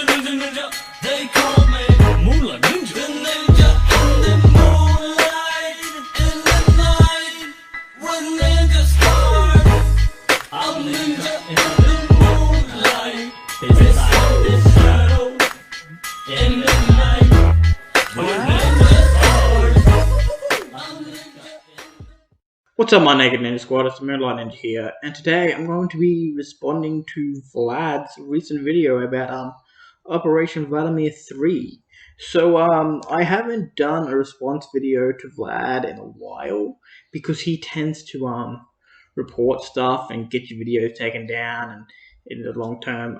ninja, they call me Moonlight Ninja. The ninja in the moonlight, in the night, when ninja start. I'm ninja in the moonlight, beside the shadow, in the night, when ninja start. I'm ninja in the... What's up, my Naked Ninja Squad? It's Moonlight Ninja here, and today I'm going to be responding to Vlad's recent video about Operation Vladimir 3. So I haven't done a response video to Vlad in a while because he tends to report stuff and get your videos taken down, and in the long term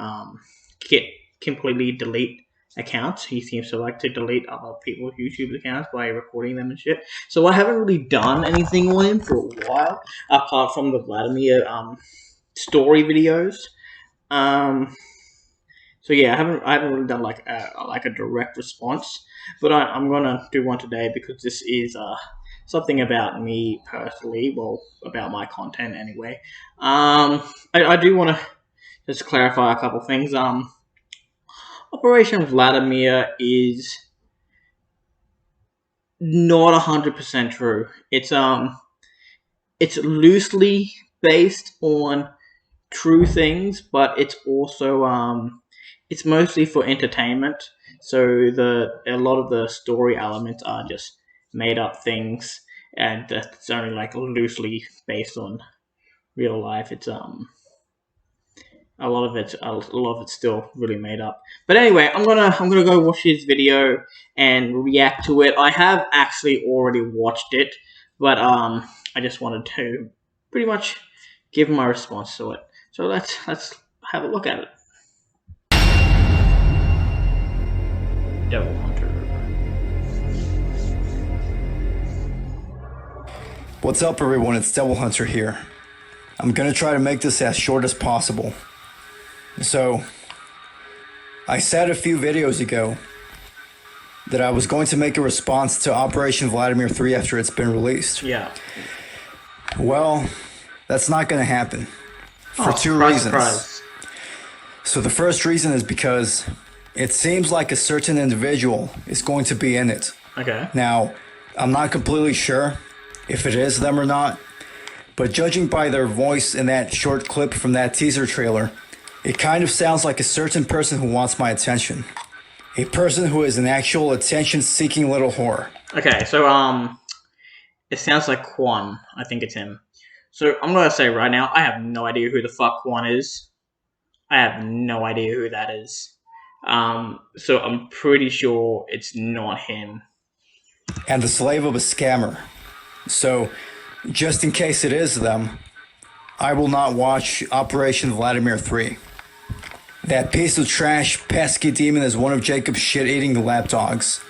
completely delete accounts. He seems to like to delete other people's YouTube accounts by reporting them and shit. So I haven't really done anything on him for a while, apart from the Vladimir story videos. So yeah, I haven't really done like a direct response, but I'm gonna do one today because this is something about me personally. Well, about my content anyway. I do want to just clarify a couple things. Operation Vladimir is not 100% true. It's loosely based on true things, but it's also it's mostly for entertainment. So a lot of the story elements are just made up things, and it's only like loosely based on real life. It's a lot of it's still really made up. But anyway, I'm gonna go watch his video and react to it. I have actually already watched it, but I just wanted to pretty much give my response to it. So let's have a look at it. Devil Hunter. What's up, everyone? It's Devil Hunter here. I'm gonna try to make this as short as possible. So, I said a few videos ago that I was going to make a response to Operation Vladimir 3 after it's been released. Yeah. Well, that's not going to happen for two surprise, reasons. surprise. So the first reason is because it seems like a certain individual is going to be in it. Okay. Now, I'm not completely sure if it is them or not, but judging by their voice in that short clip from that teaser trailer, it kind of sounds like a certain person who wants my attention. A person who is an actual attention-seeking little whore. Okay, so it sounds like Quan. I think it's him. So I'm gonna say right now, I have no idea who the fuck Quan is. I have no idea who that is. So I'm pretty sure it's not him. And the slave of a scammer. So, just in case it is them, I will not watch Operation Vladimir 3. That piece of trash, pesky demon is one of Jacob's shit-eating lapdogs,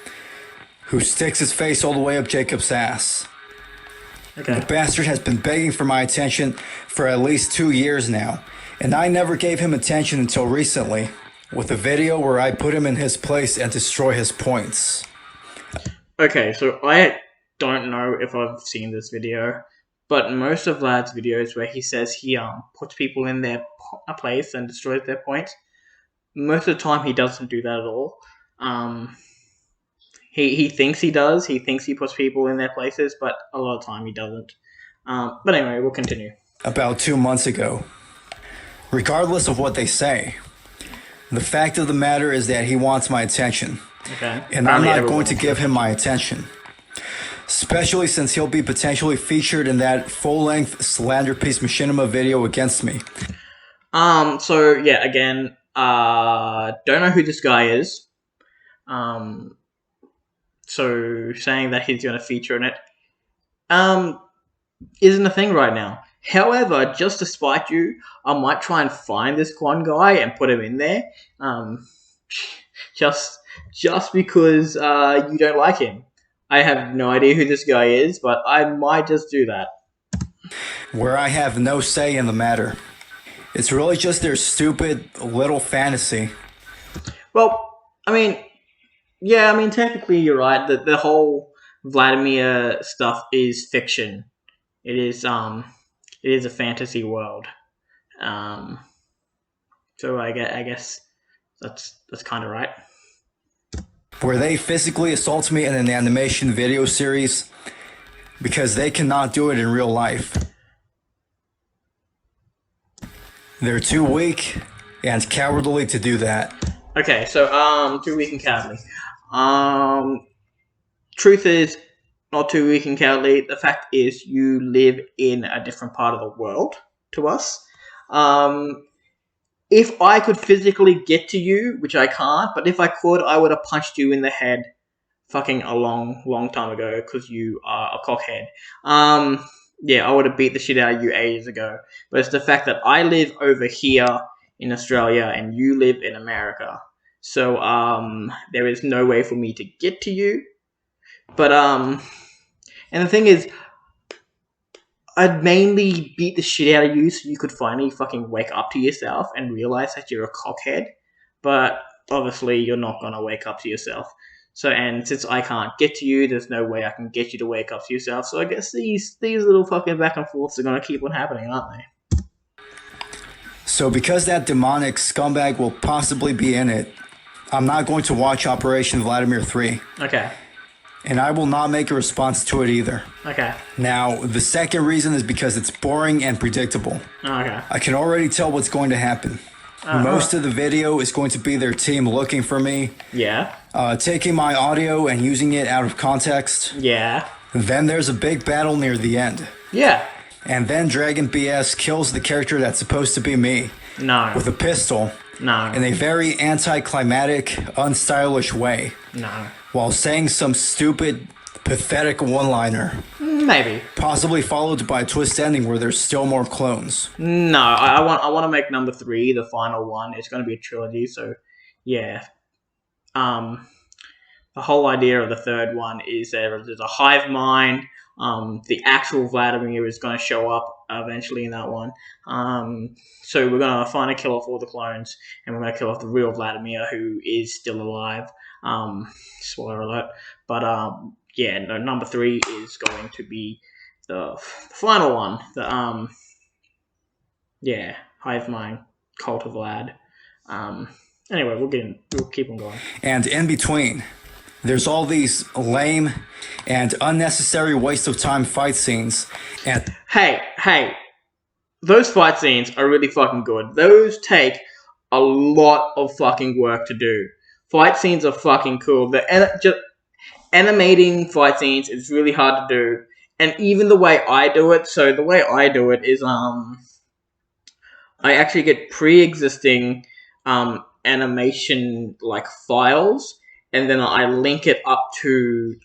who sticks his face all the way up Jacob's ass. Okay. The bastard has been begging for my attention for at least 2 years now, and I never gave him attention until recently, with a video where I put him in his place and destroy his points. Okay, so I don't know if I've seen this video, but most of Vlad's videos where he says he puts people in their place and destroys their points, most of the time he doesn't do that at all. He thinks he does. He thinks he puts people in their places, but a lot of the time he doesn't. But anyway, we'll continue. About 2 months ago. Regardless of what they say, the fact of the matter is that he wants my attention. Okay. And I'm not going to give him my attention. Especially since he'll be potentially featured in that full-length slander piece machinima video against me. So yeah, again, don't know who this guy is. So saying that he's gonna feature in it, isn't a thing right now. However, just to spite you, I might try and find this Quan guy and put him in there. Just because you don't like him. I have no idea who this guy is, but I might just do that. Where I have no say in the matter. It's really just their stupid little fantasy. Well, I mean, yeah, I mean, technically you're right. The whole Vladimir stuff is fiction. It is a fantasy world. So I guess That's kind of right. where they physically assault me in an animation video series because they cannot do it in real life. They're too weak and cowardly to do that. Okay, so too weak and cowardly. Truth is, not too weak and cowardly. The fact is, you live in a different part of the world to us. If I could physically get to you, which I can't, but if I could, I would have punched you in the head fucking a long time ago because you are a cockhead. Yeah, I would have beat the shit out of you ages ago. But it's the fact that I live over here in Australia and you live in America. So, there is no way for me to get to you. But, and the thing is, I'd mainly beat the shit out of you so you could finally fucking wake up to yourself and realize that you're a cockhead. But obviously, you're not gonna wake up to yourself. So, and since I can't get to you, there's no way I can get you to wake up to yourself. So I guess these little fucking back and forths are gonna keep on happening, aren't they? So because that demonic scumbag will possibly be in it, I'm not going to watch Operation Vladimir 3. Okay. And I will not make a response to it either. Okay. Now, the second reason is because it's boring and predictable. Okay. I can already tell what's going to happen. Most of the video is going to be their team looking for me, Yeah. taking my audio and using it out of context. Yeah. Then there's a big battle near the end. Yeah. And then Dragon BS kills the character that's supposed to be me No. with a pistol No. in a very anticlimactic, unstylish way, No. while saying some stupid, pathetic one-liner, Maybe. possibly followed by a twist ending where there's still more clones. No. I want to make number 3 the final one. It's going to be a trilogy. So, yeah. The whole idea of the third one is that there's a hive mind. The actual Vladimir is going to show up eventually in that one. So we're going to finally kill off all the clones, and we're going to kill off the real Vladimir, who is still alive. Spoiler alert. But yeah, no, number 3 is going to be the final one. The yeah, hive mind, cult of Vlad. Anyway, we'll keep on going. And in between, there's all these lame and unnecessary waste of time fight scenes. And Hey, those fight scenes are really fucking good. Those take a lot of fucking work to do. Fight scenes are fucking cool. Just animating fight scenes is really hard to do. And even the way I do it, so the way I do it is, I actually get pre-existing, animation, like, files, and then I link it up to,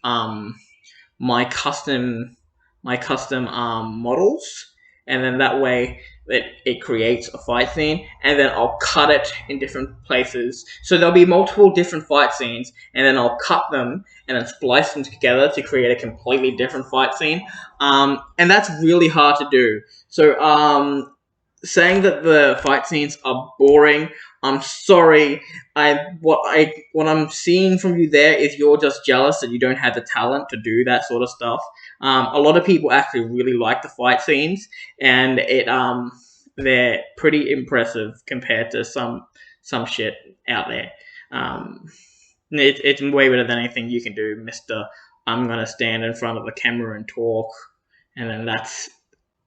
my custom models, and then that way it creates a fight scene, and then I'll cut it in different places. So there'll be multiple different fight scenes, and then I'll cut them and then splice them together to create a completely different fight scene. And that's really hard to do. So saying that the fight scenes are boring, I'm sorry. What I'm seeing from you there is you're just jealous that you don't have the talent to do that sort of stuff. A lot of people actually really like the fight scenes, and they're pretty impressive compared to some shit out there. It's way better than anything you can do, Mister. I'm gonna stand in front of the camera and talk, and then that's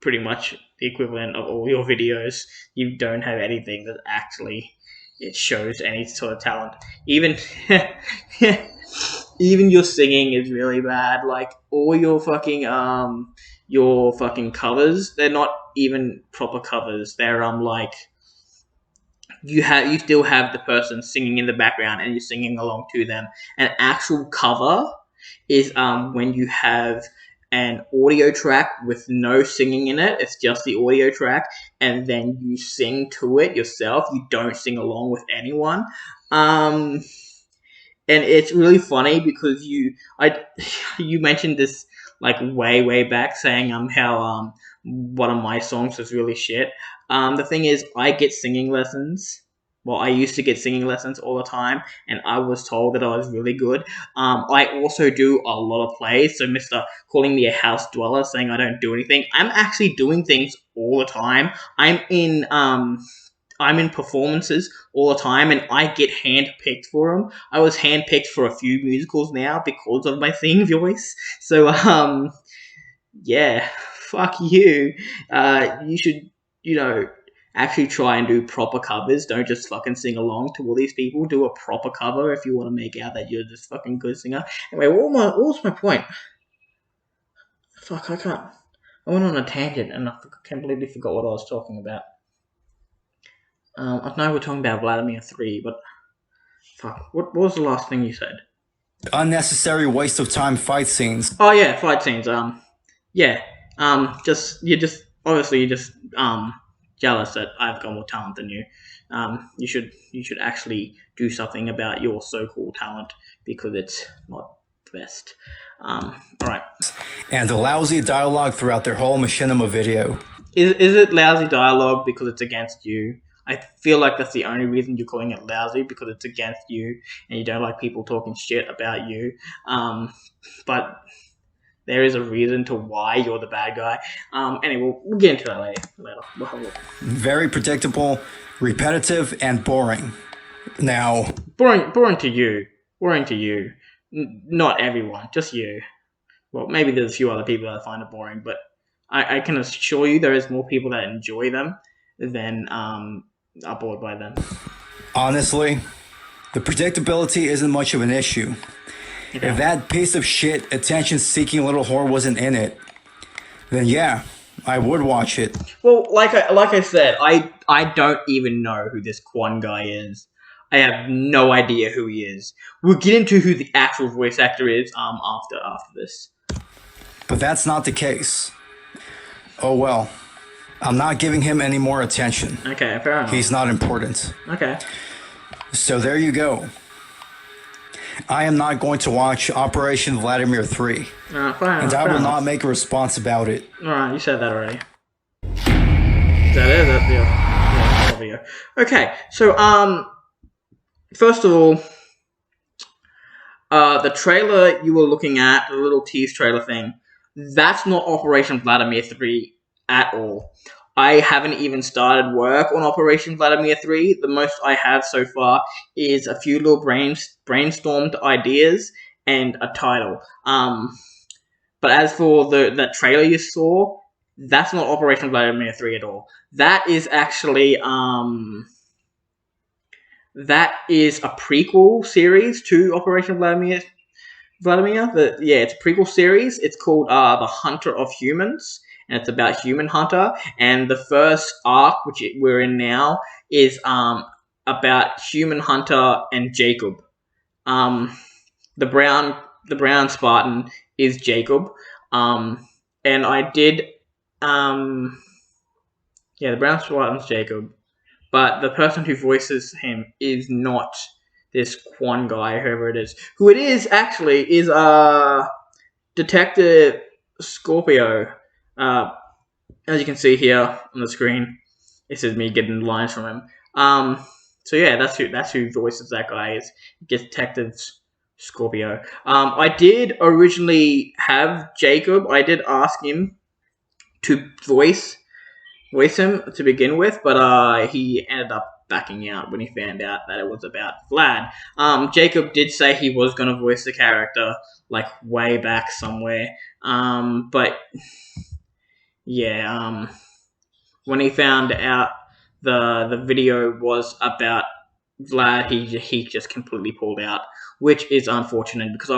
pretty much the equivalent of all your videos. You don't have anything that actually it shows any sort of talent. Even even your singing is really bad. Like all your fucking covers, they're not even proper covers. They're like you still have the person singing in the background and you're singing along to them. An actual cover is when you have an audio track with no singing in it. It's just the audio track, and then you sing to it yourself. You don't sing along with anyone. And it's really funny because you mentioned this like way back, saying how one of my songs was really shit. The thing is, I get singing lessons. Well, I used to get singing lessons all the time, and I was told that I was really good. I also do a lot of plays, so Mr. calling me a house dweller, saying I don't do anything. I'm actually doing things all the time. I'm in I'm in performances all the time, and I get handpicked for them. I was handpicked for a few musicals now because of my singing voice. So yeah, fuck you. You should, actually try and do proper covers. Don't just fucking sing along to all these people. Do a proper cover if you want to make out that you're just fucking good singer. Anyway, what was my point? Fuck, I can't. I went on a tangent and I completely forgot what I was talking about. I know we're talking about Vladimir 3, but fuck, what was the last thing you said? Unnecessary waste of time fight scenes. Oh yeah, fight scenes. Yeah. You're just jealous that I've got more talent than you. You should actually do something about your so-called talent because it's not the best. All right. And the lousy dialogue throughout their whole machinima video. Is it lousy dialogue because it's against you? I feel like that's the only reason you're calling it lousy, because it's against you and you don't like people talking shit about you. But there is a reason to why you're the bad guy. Anyway, we'll get into that later. Very predictable, repetitive, and boring. Now, boring to you. Boring to you. Not everyone, just you. Well, maybe there's a few other people that find it boring, but I can assure you there is more people that enjoy them than are bored by them. Honestly, the predictability isn't much of an issue. Okay. If that piece of shit attention-seeking little whore wasn't in it, then yeah, I would watch it. Well, like I said, I don't even know who this Quan guy is. I have no idea who he is. We'll get into who the actual voice actor is after this. But that's not the case. Oh well. I'm not giving him any more attention. Okay, fair enough. He's not important. Okay. So there you go. I am not going to watch Operation Vladimir 3. And I will not make a response about it. Alright, you said that already. That's the video. Okay, so first of all, the trailer you were looking at, the little tease trailer thing, that's not Operation Vladimir 3 at all. I haven't even started work on Operation Vladimir 3. The most I have so far is a few little brainstormed ideas and a title. But as for that trailer you saw, that's not Operation Vladimir 3 at all. That is actually that is a prequel series to Operation Vladimir. It's a prequel series. It's called The Hunter of Humans, and it's about Human Hunter. And the first arc, which we're in now, is about Human Hunter and Jacob. The brown Spartan is Jacob. And I did the brown Spartan's Jacob, but the person who voices him is not this Quan guy, whoever it is. Who it is, actually, is Detective Scorpio. As you can see here on the screen, this is me getting lines from him. So yeah, that's who voices that guy, is Detective Scorpio. I did originally have Jacob. I did ask him to voice him to begin with, but he ended up backing out when he found out that it was about Vlad. Jacob did say he was going to voice the character, like, way back somewhere. But yeah, when he found out the video was about Vlad, he just completely pulled out, which is unfortunate, because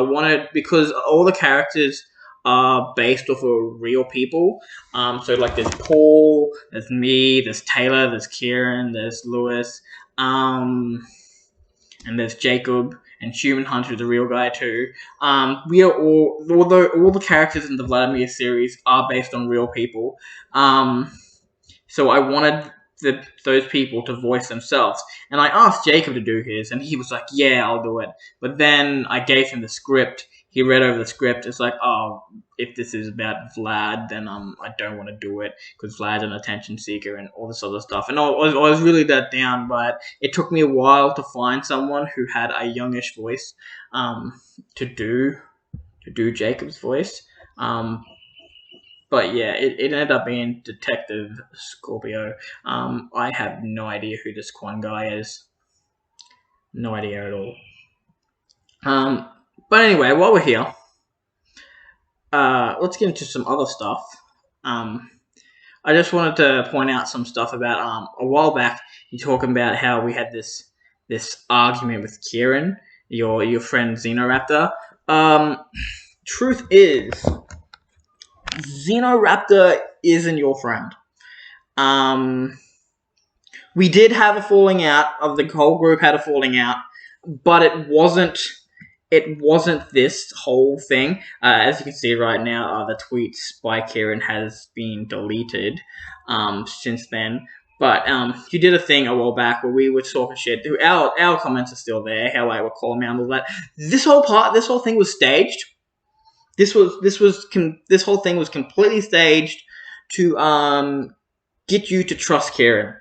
all the characters are based off of real people. So like there's Paul, there's me, there's Taylor, there's Kieran, there's Lewis, and there's Jacob, and Human Hunter is a real guy too. We are all the characters in the Vladimir series are based on real people. So I wanted those people to voice themselves. And I asked Jacob to do his, and he was like, yeah, I'll do it. But then I gave him the script. He read over the script. It's like, oh, if this is about Vlad, then I don't want to do it, because Vlad's an attention seeker and all this other stuff. And I was really let down, but it took me a while to find someone who had a youngish voice to do Jacob's voice. But yeah, it ended up being Detective Scorpio. I have no idea who this Quan guy is. No idea at all. But anyway, while we're here, let's get into some other stuff. I just wanted to point out some stuff about a while back. You talking about how we had this argument with Kieran, your friend Xenoraptor. Truth is, Xenoraptor isn't your friend. We did have a falling out. Of the whole group had a falling out, but it wasn't this whole thing. As you can see right now, the tweets by Kieran has been deleted since then. But you did a thing a while back where we were talking shit. Our comments are still there. How I would call him out and all that. This whole thing was staged. This whole thing was completely staged to get you to trust Kieran.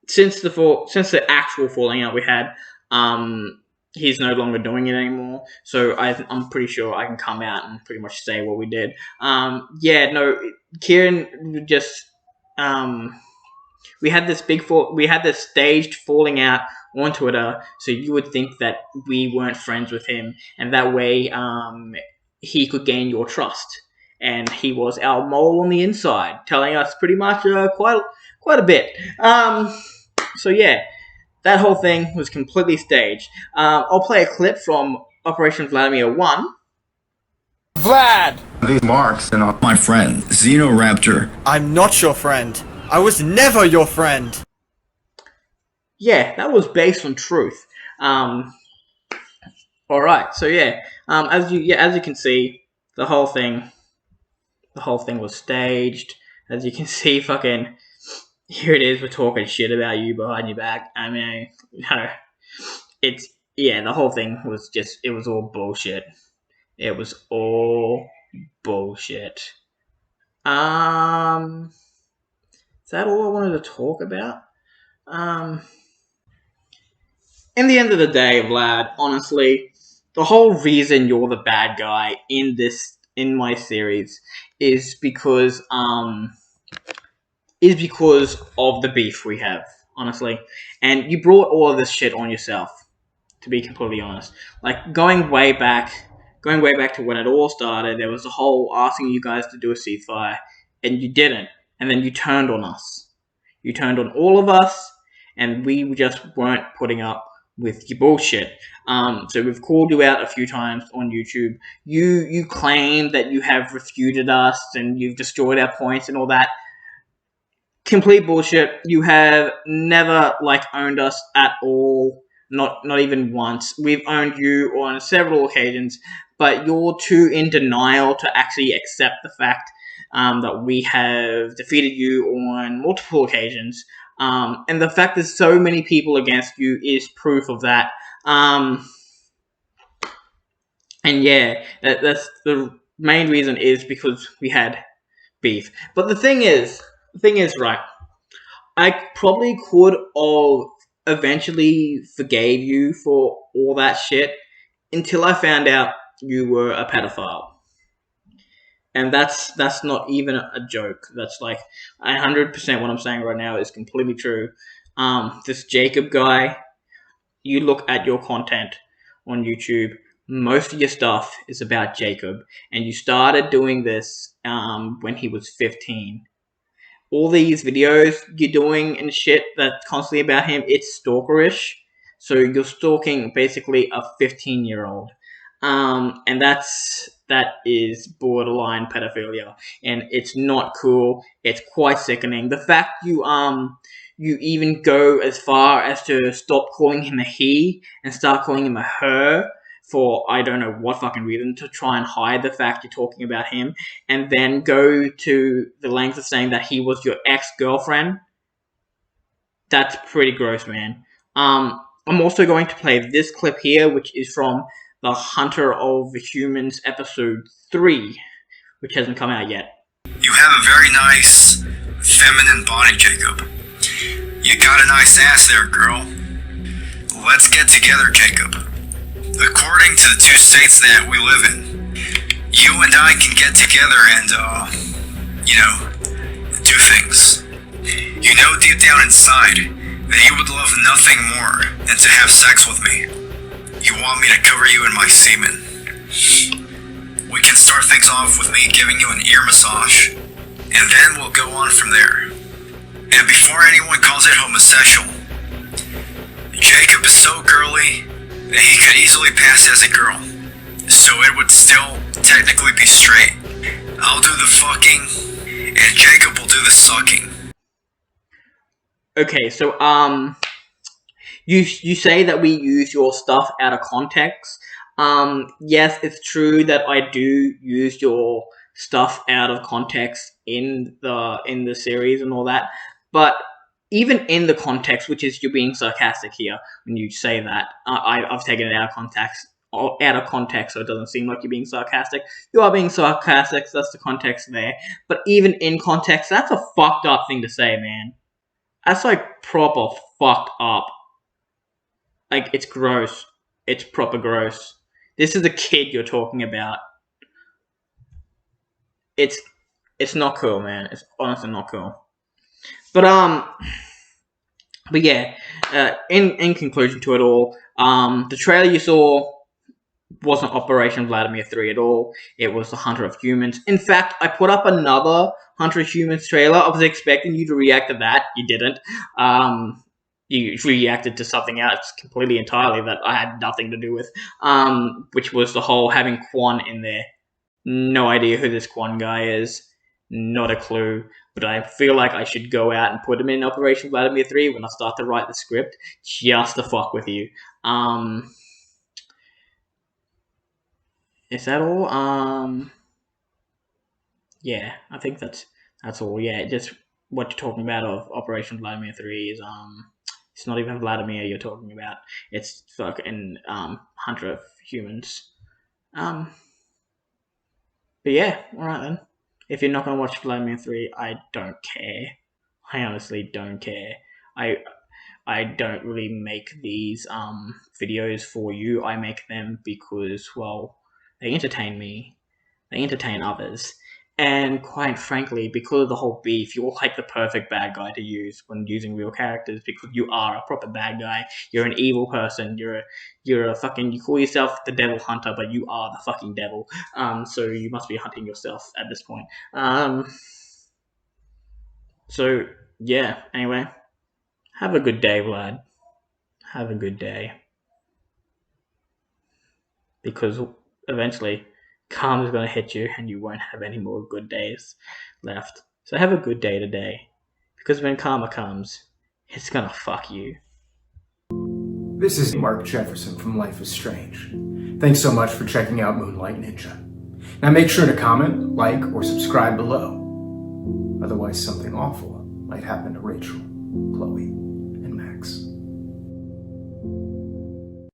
Since the actual falling out we had, he's no longer doing it anymore. So I'm pretty sure I can come out and pretty much say what we did. Kieran just we had this staged falling out on Twitter, so you would think that we weren't friends with him, and that way he could gain your trust. And he was our mole on the inside, telling us pretty much quite a bit. So yeah, that whole thing was completely staged. I'll play a clip from Operation Vladimir 1. Vlad! These marks and my friend, Xenoraptor. I'm not your friend. I was never your friend. Yeah, that was based on truth. All right, so yeah, as you can see, the whole thing was staged. As you can see, fucking here it is. We're talking shit about you behind your back. I mean, the whole thing was it was all bullshit. It was all bullshit. Is that all I wanted to talk about? In the end of the day, Vlad, honestly, the whole reason you're the bad guy in my series is because of the beef we have, honestly. And you brought all of this shit on yourself, to be completely honest. Like, going way back to when it all started, there was a whole asking you guys to do a ceasefire, and you didn't. And then you turned on us. You turned on all of us, and we just weren't putting up with your bullshit. So we've called you out a few times on YouTube. You claim that you have refuted us and you've destroyed our points and all that. Complete bullshit. You have never owned us at all. Not even once. We've owned you on several occasions, but you're too in denial to actually accept the fact that we have defeated you on multiple occasions. And the fact there's so many people against you is proof of that. And yeah, that's the main reason is because we had beef. But the thing is, right, I probably could have eventually forgave you for all that shit until I found out you were a pedophile. And that's not even a joke. That's 100% what I'm saying right now is completely true. This Jacob guy, you look at your content on YouTube, most of your stuff is about Jacob. And you started doing this when he was 15. All these videos you're doing and shit that's constantly about him, it's stalkerish. So you're stalking basically a 15-year-old. And that is borderline pedophilia, and it's not cool. It's quite sickening. The fact you even go as far as to stop calling him a he and start calling him a her for I don't know what fucking reason, to try and hide the fact you're talking about him, and then go to the length of saying that he was your ex-girlfriend. That's pretty gross, man. I'm also going to play this clip here, which is from The Hunter of Humans episode 3, which hasn't come out yet. You have a very nice, feminine body, Jacob. You got a nice ass there, girl. Let's get together, Jacob. According to the two states that we live in, you and I can get together and, do things. You know deep down inside that you would love nothing more than to have sex with me. You want me to cover you in my semen. We can start things off with me giving you an ear massage, and then we'll go on from there. And before anyone calls it homosexual, Jacob is so girly that he could easily pass as a girl, so it would still technically be straight. I'll do the fucking, and Jacob will do the sucking. Okay, so you say that we use your stuff out of context. Yes, it's true that I do use your stuff out of context in the series and all that, but even in the context, which is you're being sarcastic here when you say that, I've taken it out of context. So it doesn't seem like you're being sarcastic. You are being sarcastic, so that's the context there. But even in context, that's a fucked up thing to say, man. That's like proper fucked up. Like, it's gross. It's proper gross. This is a kid you're talking about. It's not cool, man. It's honestly not cool. But yeah, in conclusion to it all, the trailer you saw wasn't Operation Vladimir 3 at all. It was the Hunter of Humans. In fact, I put up another Hunter of Humans trailer. I was expecting you to react to that. You didn't. You reacted to something else completely entirely that I had nothing to do with, which was the whole having Quan in there. No idea who this Quan guy is. Not a clue. But I feel like I should go out and put him in Operation Vladimir 3 when I start to write the script, just to fuck with you. Is that all? Yeah, I think that's all. Yeah, just what you're talking about of Operation Vladimir 3 is, it's not even Vladimir you're talking about. It's fucking, Hunter of Humans. But yeah, alright then. If you're not gonna watch Vladimir 3, I don't care. I honestly don't care. I don't really make these videos for you. I make them because, well, they entertain me. They entertain others. And quite frankly, because of the whole beef, you're like the perfect bad guy to use when using real characters, because you are a proper bad guy. You're an evil person. You're a fucking, you call yourself the devil hunter, but you are the fucking devil. So you must be hunting yourself at this point. So yeah, anyway. Have a good day, Vlad. Have a good day. Because eventually, karma's gonna hit you and you won't have any more good days left. So have a good day today. Because when karma comes, it's gonna fuck you. This is Mark Jefferson from Life is Strange. Thanks so much for checking out Moonlight Ninja. Now make sure to comment, like, or subscribe below. Otherwise something awful might happen to Rachel, Chloe, and Max.